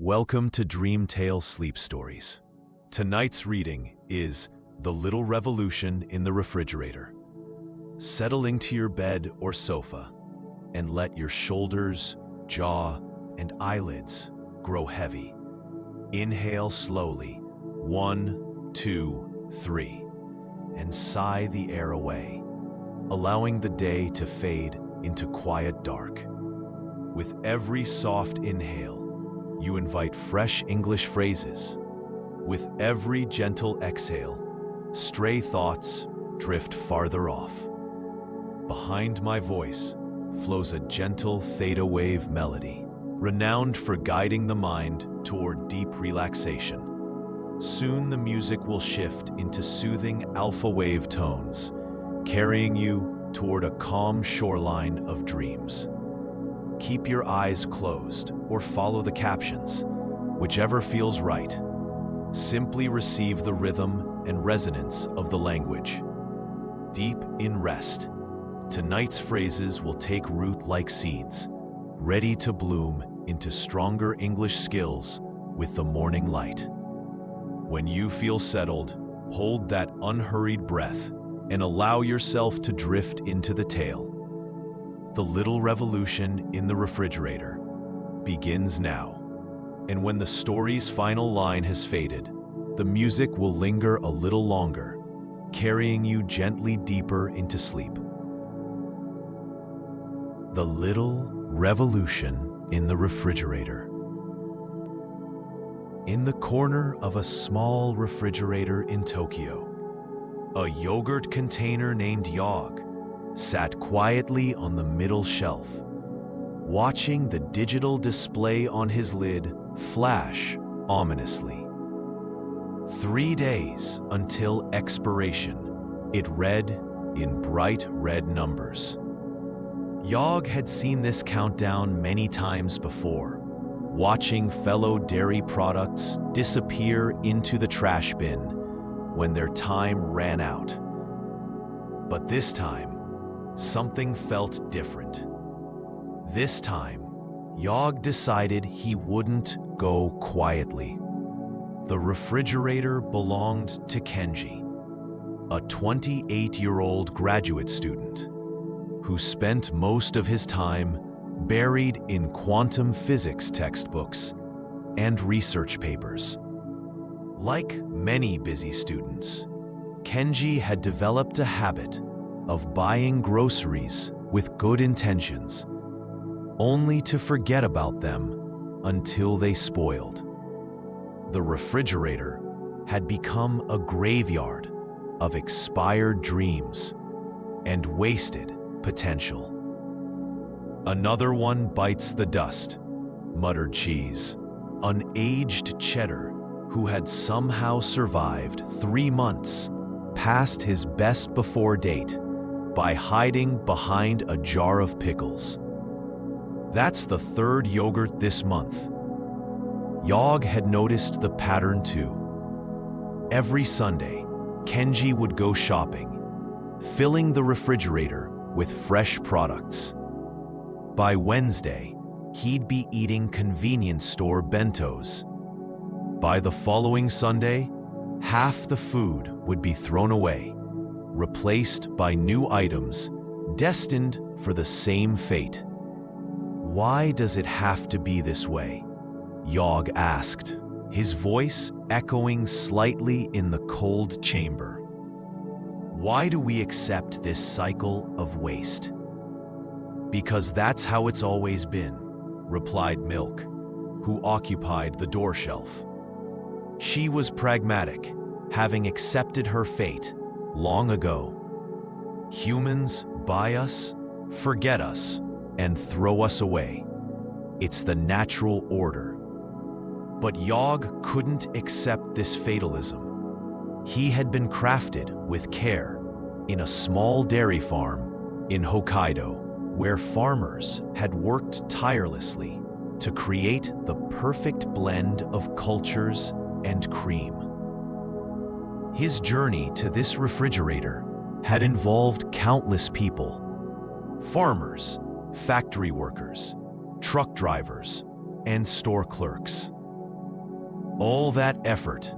Welcome to Dream Tale Sleep Stories. Tonight's reading is The Little Revolution in the Refrigerator. Settle into your bed or sofa and let your shoulders, jaw, and eyelids grow heavy. Inhale slowly, 1, 2, 3, and sigh the air away, allowing the day to fade into quiet dark. With every soft inhale, you invite fresh English phrases. With every gentle exhale, stray thoughts drift farther off. Behind my voice flows a gentle theta wave melody, renowned for guiding the mind toward deep relaxation. Soon the music will shift into soothing alpha wave tones, carrying you toward a calm shoreline of dreams. Keep your eyes closed or follow the captions, whichever feels right. Simply receive the rhythm and resonance of the language. Deep in rest, tonight's phrases will take root like seeds, ready to bloom into stronger English skills with the morning light. When you feel settled, hold that unhurried breath and allow yourself to drift into the tale. The Little Revolution in the Refrigerator begins now, and when the story's final line has faded, the music will linger a little longer, carrying you gently deeper into sleep. The Little Revolution in the Refrigerator. In the corner of a small refrigerator in Tokyo, a yogurt container named Yog sat quietly on the middle shelf, watching the digital display on his lid flash ominously. 3 days until expiration, it read in bright red numbers. Yog had seen this countdown many times before, watching fellow dairy products disappear into the trash bin when their time ran out. But this time, something felt different. This time, Yog decided he wouldn't go quietly. The refrigerator belonged to Kenji, a 28-year-old graduate student who spent most of his time buried in quantum physics textbooks and research papers. Like many busy students, Kenji had developed a habit of buying groceries with good intentions, only to forget about them until they spoiled. The refrigerator had become a graveyard of expired dreams and wasted potential. "Another one bites the dust," muttered Cheese, an aged cheddar who had somehow survived 3 months past his best before date by hiding behind a jar of pickles. That's the 3rd yogurt this month. Yog had noticed the pattern too. Every Sunday, Kenji would go shopping, filling the refrigerator with fresh products. By Wednesday, he'd be eating convenience store bentos. By the following Sunday, half the food would be thrown away, replaced by new items destined for the same fate. "Why does it have to be this way?" Yog asked, his voice echoing slightly in the cold chamber. "Why do we accept this cycle of waste?" "Because that's how it's always been," replied Milk, who occupied the door shelf. She was pragmatic, having accepted her fate long ago. Humans buy us, forget us, and throw us away. It's the natural order. But Yog couldn't accept this fatalism. He had been crafted with care in a small dairy farm in Hokkaido, where farmers had worked tirelessly to create the perfect blend of cultures and cream. His journey to this refrigerator had involved countless people: farmers, factory workers, truck drivers, and store clerks. All that effort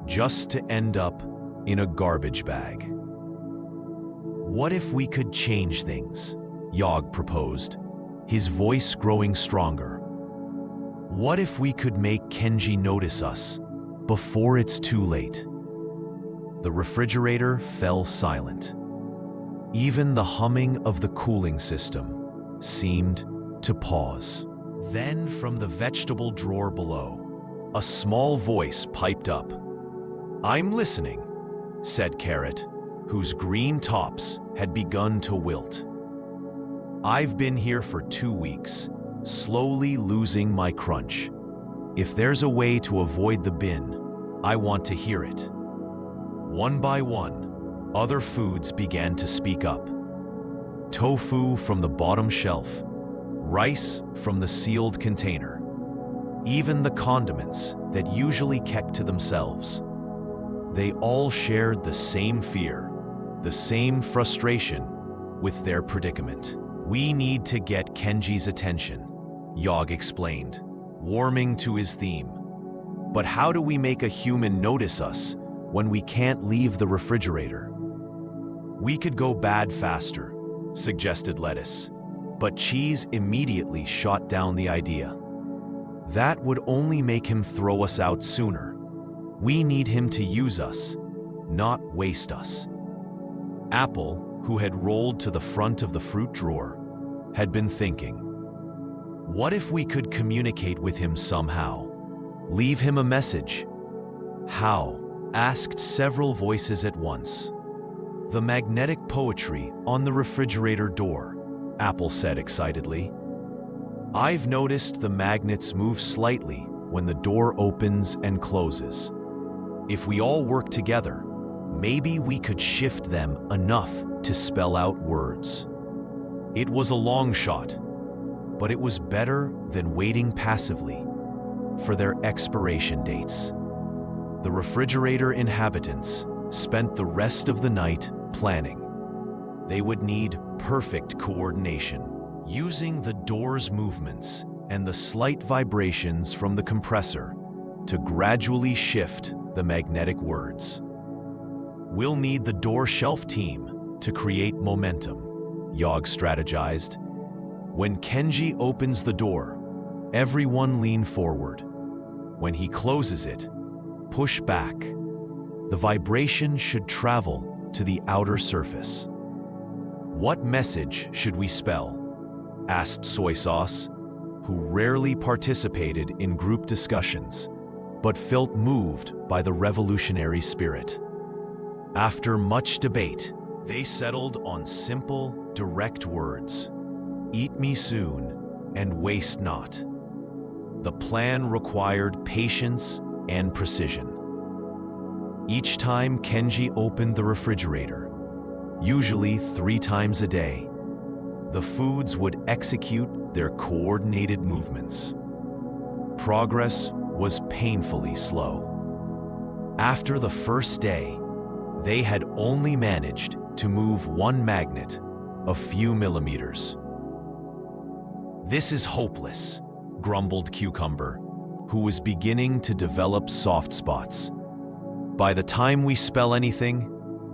just to end up in a garbage bag. What if we could change things? Yog proposed, his voice growing stronger. What if we could make Kenji notice us before it's too late? The refrigerator fell silent. Even the humming of the cooling system seemed to pause. Then from the vegetable drawer below, a small voice piped up. "I'm listening," said Carrot, whose green tops had begun to wilt. "I've been here for 2 weeks, slowly losing my crunch. If there's a way to avoid the bin, I want to hear it." One by one, other foods began to speak up. Tofu from the bottom shelf, rice from the sealed container, even the condiments that usually kept to themselves. They all shared the same fear, the same frustration with their predicament. "We need to get Kenji's attention," Yog explained, warming to his theme. "But how do we make a human notice us when we can't leave the refrigerator?" "We could go bad faster," suggested Lettuce, but Cheese immediately shot down the idea. "That would only make him throw us out sooner. We need him to use us, not waste us." Apple, who had rolled to the front of the fruit drawer, had been thinking. What if we could communicate with him somehow? Leave him a message? How? Asked several voices at once. "The magnetic poetry on the refrigerator door," Apple said excitedly. "I've noticed the magnets move slightly when the door opens and closes. If we all work together, maybe we could shift them enough to spell out words." It was a long shot, but it was better than waiting passively for their expiration dates. The refrigerator inhabitants spent the rest of the night planning. They would need perfect coordination, using the door's movements and the slight vibrations from the compressor to gradually shift the magnetic words. "We'll need the door shelf team to create momentum," Yog strategized. "When Kenji opens the door, everyone lean forward. When he closes it, push back. The vibration should travel to the outer surface." "What message should we spell?" asked Soy Sauce, who rarely participated in group discussions, but felt moved by the revolutionary spirit. After much debate, they settled on simple, direct words: "Eat me soon and waste not." The plan required patience and precision. Each time Kenji opened the refrigerator, usually 3 times a day, the foods would execute their coordinated movements. Progress was painfully slow. After the first day, they had only managed to move one magnet a few millimeters. "This is hopeless," grumbled Cucumber, who was beginning to develop soft spots. "By the time we spell anything,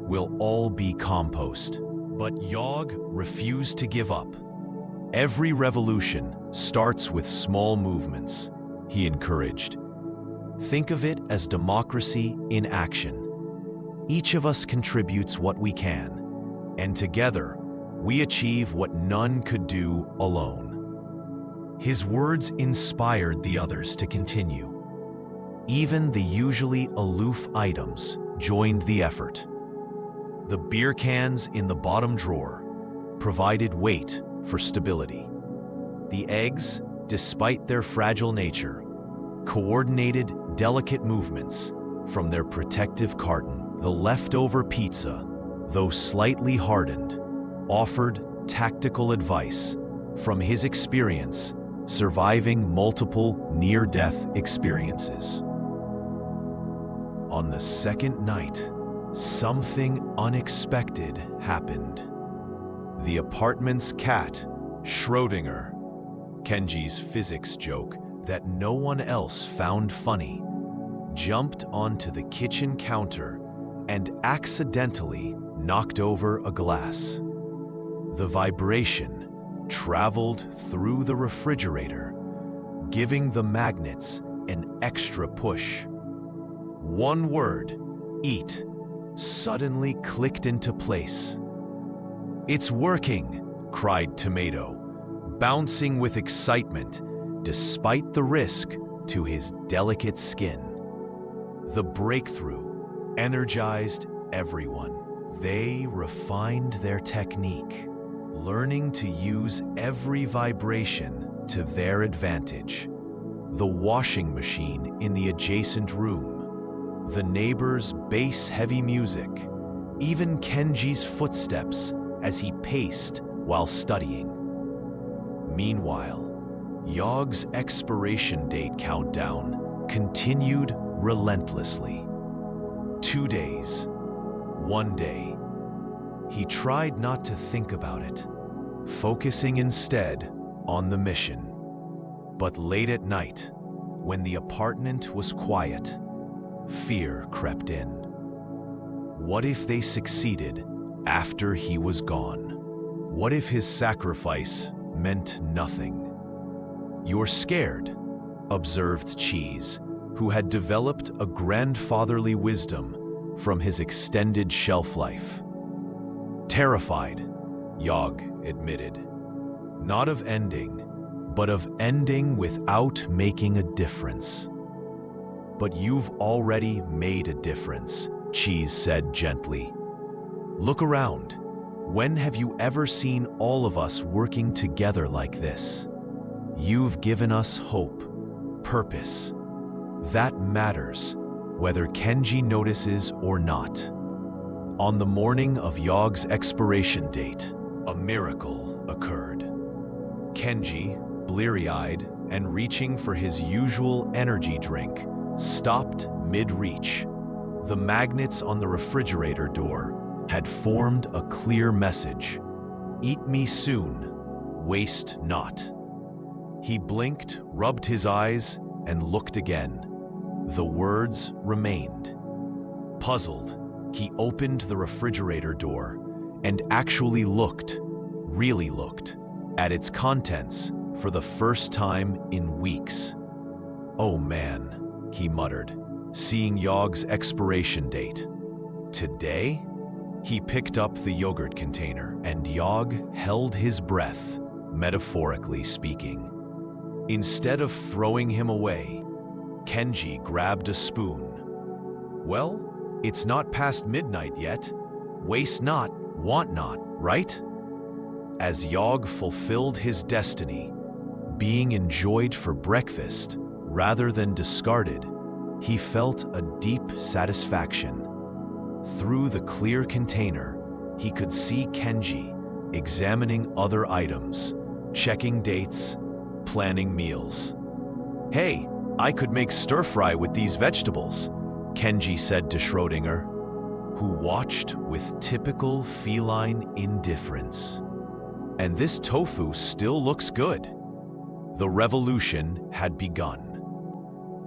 we'll all be compost." But Yog refused to give up. "Every revolution starts with small movements," he encouraged. "Think of it as democracy in action. Each of us contributes what we can, and together we achieve what none could do alone." His words inspired the others to continue. Even the usually aloof items joined the effort. The beer cans in the bottom drawer provided weight for stability. The eggs, despite their fragile nature, coordinated delicate movements from their protective carton. The leftover pizza, though slightly hardened, offered tactical advice from his experience surviving multiple near-death experiences. On the second night, something unexpected happened. The apartment's cat, Schrödinger, Kenji's physics joke that no one else found funny, jumped onto the kitchen counter and accidentally knocked over a glass. The vibration traveled through the refrigerator, giving the magnets an extra push. One word, eat, suddenly clicked into place. "It's working!" cried Tomato, bouncing with excitement despite the risk to his delicate skin. The breakthrough energized everyone. They refined their technique, learning to use every vibration to their advantage. The washing machine in the adjacent room, the neighbor's bass-heavy music, even Kenji's footsteps as he paced while studying. Meanwhile, Yog's expiration date countdown continued relentlessly. 2 days, 1 day. He tried not to think about it, focusing instead on the mission. But late at night, when the apartment was quiet, fear crept in. What if they succeeded after he was gone? What if his sacrifice meant nothing? "You're scared," observed Cheese, who had developed a grandfatherly wisdom from his extended shelf life. "Terrified," Yog admitted. "Not of ending, but of ending without making a difference." "But you've already made a difference," Cheese said gently. "Look around. When have you ever seen all of us working together like this? You've given us hope, purpose. That matters, whether Kenji notices or not." On the morning of Yog's expiration date, a miracle occurred. Kenji, bleary-eyed and reaching for his usual energy drink, stopped mid-reach. The magnets on the refrigerator door had formed a clear message: "Eat me soon, waste not." He blinked, rubbed his eyes, and looked again. The words remained. Puzzled, he opened the refrigerator door and actually looked, really looked, at its contents for the first time in weeks. "Oh man," he muttered, seeing Yog's expiration date. "Today?" He picked up the yogurt container, and Yog held his breath, metaphorically speaking. Instead of throwing him away, Kenji grabbed a spoon. "Well, it's not past midnight yet. Waste not, want not, right?" As Yog fulfilled his destiny, being enjoyed for breakfast rather than discarded, he felt a deep satisfaction. Through the clear container, he could see Kenji examining other items, checking dates, planning meals. "Hey, I could make stir-fry with these vegetables," Kenji said to Schrödinger, who watched with typical feline indifference. "And this tofu still looks good." The revolution had begun.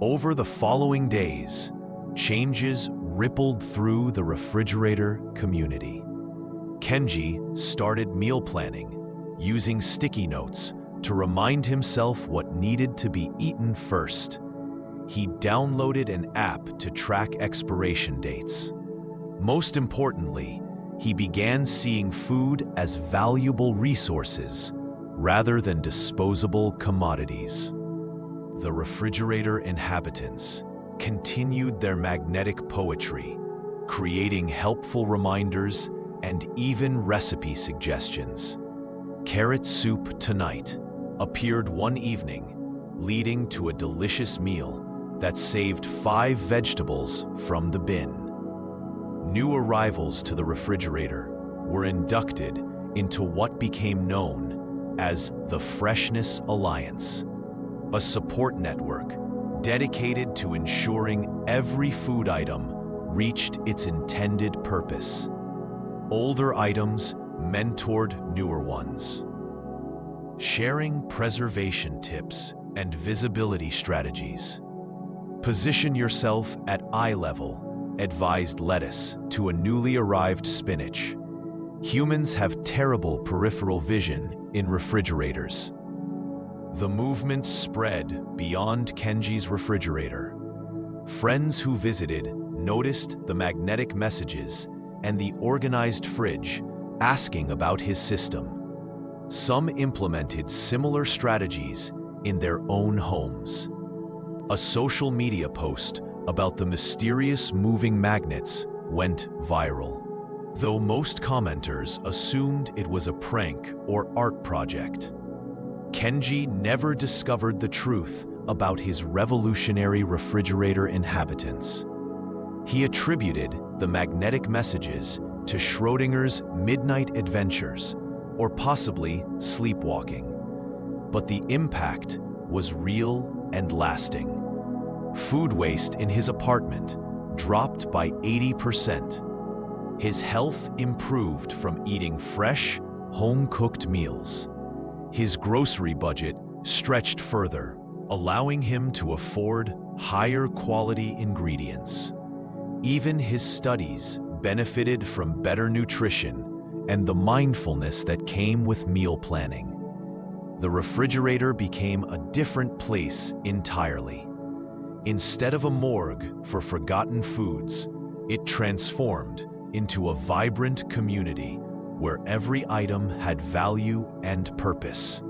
Over the following days, changes rippled through the refrigerator community. Kenji started meal planning, using sticky notes to remind himself what needed to be eaten first. He downloaded an app to track expiration dates. Most importantly, he began seeing food as valuable resources rather than disposable commodities. The refrigerator inhabitants continued their magnetic poetry, creating helpful reminders and even recipe suggestions. "Carrot soup tonight" appeared one evening, leading to a delicious meal that saved 5 vegetables from the bin. New arrivals to the refrigerator were inducted into what became known as the Freshness Alliance, a support network dedicated to ensuring every food item reached its intended purpose. Older items mentored newer ones, sharing preservation tips and visibility strategies. Position yourself at eye level, advised lettuce to a newly arrived spinach. Humans have terrible peripheral vision in refrigerators. The movement spread beyond Kenji's refrigerator. Friends who visited noticed the magnetic messages and the organized fridge, asking about his system. Some implemented similar strategies in their own homes. A social media post about the mysterious moving magnets went viral. Though most commenters assumed it was a prank or art project, Kenji never discovered the truth about his revolutionary refrigerator inhabitants. He attributed the magnetic messages to Schrodinger's midnight adventures, or possibly sleepwalking. But the impact was real and lasting. Food waste in his apartment dropped by 80%. His health improved from eating fresh, home-cooked meals. His grocery budget stretched further, allowing him to afford higher quality ingredients. Even his studies benefited from better nutrition and the mindfulness that came with meal planning. The refrigerator became a different place entirely. Instead of a morgue for forgotten foods, it transformed into a vibrant community where every item had value and purpose.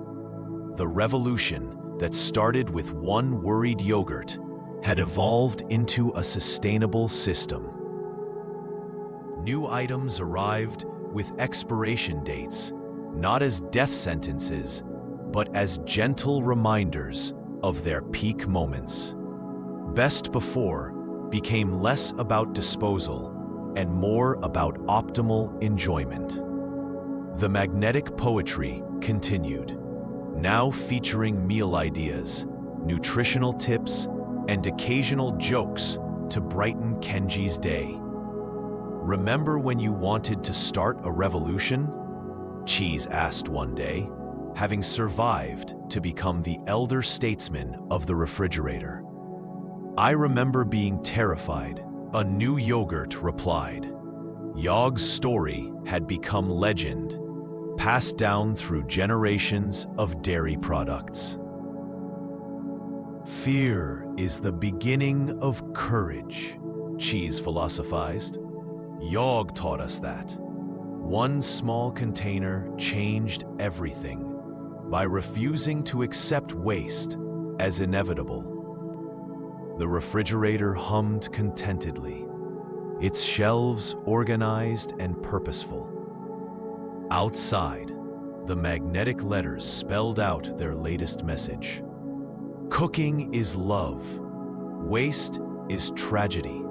The revolution that started with one worried yogurt had evolved into a sustainable system. New items arrived with expiration dates, not as death sentences, but as gentle reminders of their peak moments. Best before became less about disposal and more about optimal enjoyment. The magnetic poetry continued, now featuring meal ideas, nutritional tips, and occasional jokes to brighten Kenji's day. "Remember when you wanted to start a revolution?" Cheese asked one day, having survived to become the elder statesman of the refrigerator. "I remember being terrified," a new yogurt replied. Yog's story had become legend, passed down through generations of dairy products. "Fear is the beginning of courage," Cheese philosophized. Yog taught us that. One small container changed everything by refusing to accept waste as inevitable. The refrigerator hummed contentedly, its shelves organized and purposeful. Outside, the magnetic letters spelled out their latest message. Cooking is love. Waste is tragedy.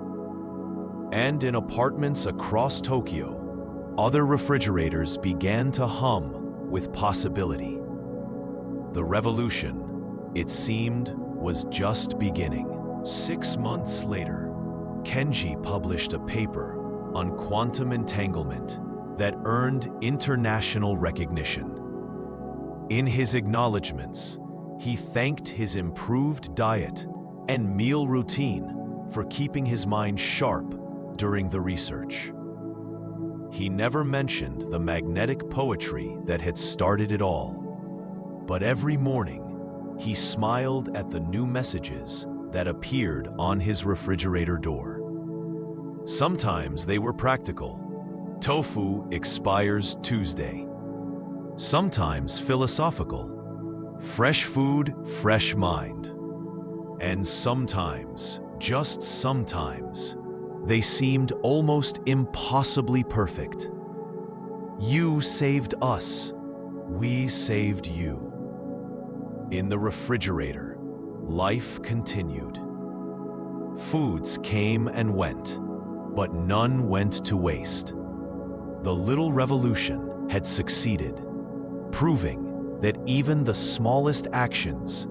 And in apartments across Tokyo, other refrigerators began to hum with possibility. The revolution, it seemed, was just beginning. 6 months later, Kenji published a paper on quantum entanglement that earned international recognition. In his acknowledgments, he thanked his improved diet and meal routine for keeping his mind sharp during the research. He never mentioned the magnetic poetry that had started it all, but every morning he smiled at the new messages that appeared on his refrigerator door. Sometimes they were practical. Tofu expires Tuesday. Sometimes philosophical. Fresh food, fresh mind. And sometimes, just sometimes, they seemed almost impossibly perfect. You saved us. We saved you. In the refrigerator, life continued. Foods came and went, but none went to waste. The little revolution had succeeded, proving that even the smallest actions,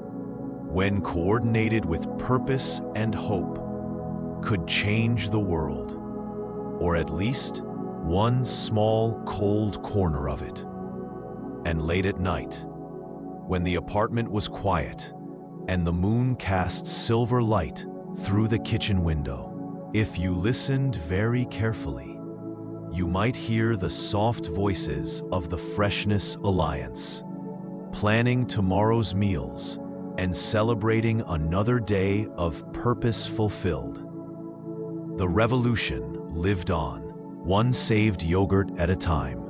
when coordinated with purpose and hope, could change the world, or at least one small cold corner of it. And late at night, when the apartment was quiet and the moon cast silver light through the kitchen window. If you listened very carefully, you might hear the soft voices of the Freshness Alliance, planning tomorrow's meals and celebrating another day of purpose fulfilled. The revolution lived on, one saved yogurt at a time.